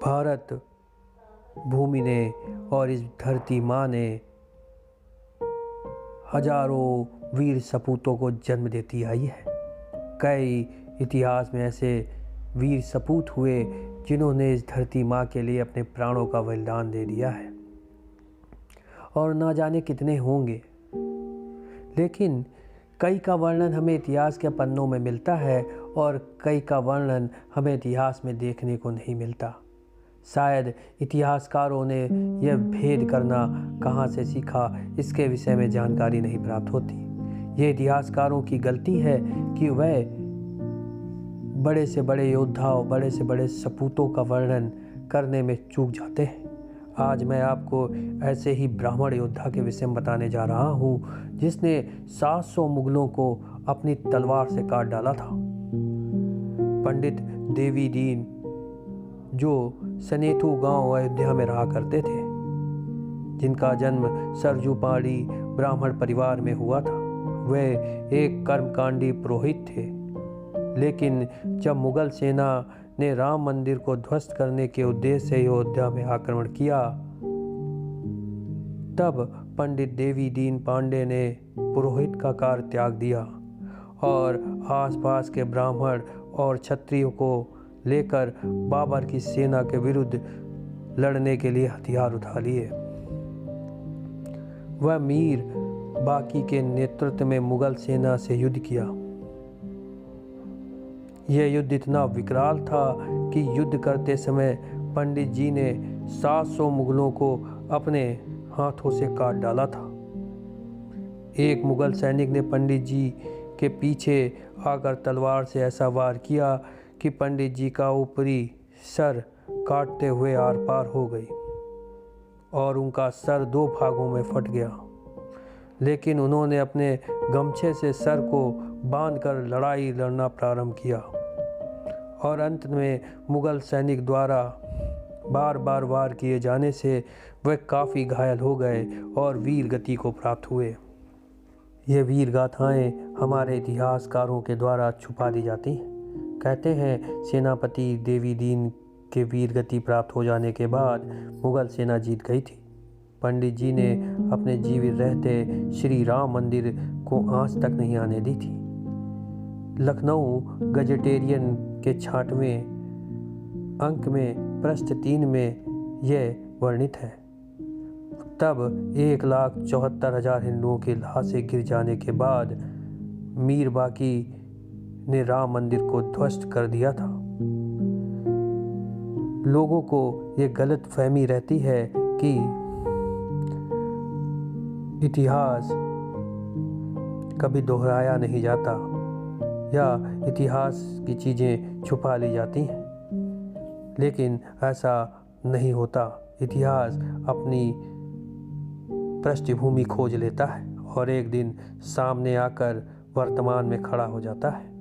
भारत भूमि ने और इस धरती माँ ने हजारों वीर सपूतों को जन्म देती आई है। कई इतिहास में ऐसे वीर सपूत हुए जिन्होंने इस धरती माँ के लिए अपने प्राणों का बलिदान दे दिया है, और ना जाने कितने होंगे। लेकिन कई का वर्णन हमें इतिहास के पन्नों में मिलता है और कई का वर्णन हमें इतिहास में देखने को नहीं मिलता। शायद इतिहासकारों ने यह भेद करना कहाँ से सीखा, इसके विषय में जानकारी नहीं प्राप्त होती। ये इतिहासकारों की गलती है कि वह बड़े से बड़े योद्धा और बड़े से बड़े सपूतों का वर्णन करने में चूक जाते हैं। आज मैं आपको ऐसे ही ब्राह्मण योद्धा के विषय में बताने जा रहा हूँ जिसने 700 मुगलों को अपनी तलवार से काट डाला था। पंडित देवी दीन, जो सनेतु गांव अयोध्या में रहा करते थे, जिनका जन्म सरजू पहाड़ी ब्राह्मण परिवार में हुआ था। वे एक कर्मकांडी पुरोहित थे, लेकिन जब मुगल सेना ने राम मंदिर को ध्वस्त करने के उद्देश्य से अयोध्या में आक्रमण किया, तब पंडित देवी दीन पांडे ने पुरोहित का कार्य त्याग दिया और आसपास के ब्राह्मण और क्षत्रियों को लेकर बाबर की सेना के विरुद्ध लड़ने के लिए हथियार उठा लिए। वह मीर बाकी के नेतृत्व में मुगल सेना से युद्ध किया। यह युद्ध इतना विकराल था कि युद्ध करते समय पंडित जी ने 700 मुगलों को अपने हाथों से काट डाला था। एक मुगल सैनिक ने पंडित जी के पीछे आकर तलवार से ऐसा वार किया कि पंडित जी का ऊपरी सर काटते हुए आर पार हो गई और उनका सर 2 भागों में फट गया। लेकिन उन्होंने अपने गमछे से सर को बांधकर लड़ाई लड़ना प्रारंभ किया और अंत में मुगल सैनिक द्वारा बार बार वार किए जाने से वह काफ़ी घायल हो गए और वीर गति को प्राप्त हुए। ये वीर गाथाएँ हमारे इतिहासकारों के द्वारा छुपा दी जाती हैं। कहते हैं सेनापति देवी दीन के वीर गति प्राप्त हो जाने के बाद मुगल सेना जीत गई थी। पंडित जी ने अपने जीवित रहते श्री राम मंदिर को आंच तक नहीं आने दी थी। लखनऊ गजेटेरियन के 66वें अंक में पृष्ठ 3 में यह वर्णित है। तब 1,74,000 हिंदुओं की लाशें गिर जाने के बाद मीर बाकी ने राम मंदिर को ध्वस्त कर दिया था। लोगों को ये गलत फहमी रहती है कि इतिहास कभी दोहराया नहीं जाता या इतिहास की चीज़ें छुपा ली जाती हैं, लेकिन ऐसा नहीं होता। इतिहास अपनी पृष्ठभूमि खोज लेता है और एक दिन सामने आकर वर्तमान में खड़ा हो जाता है।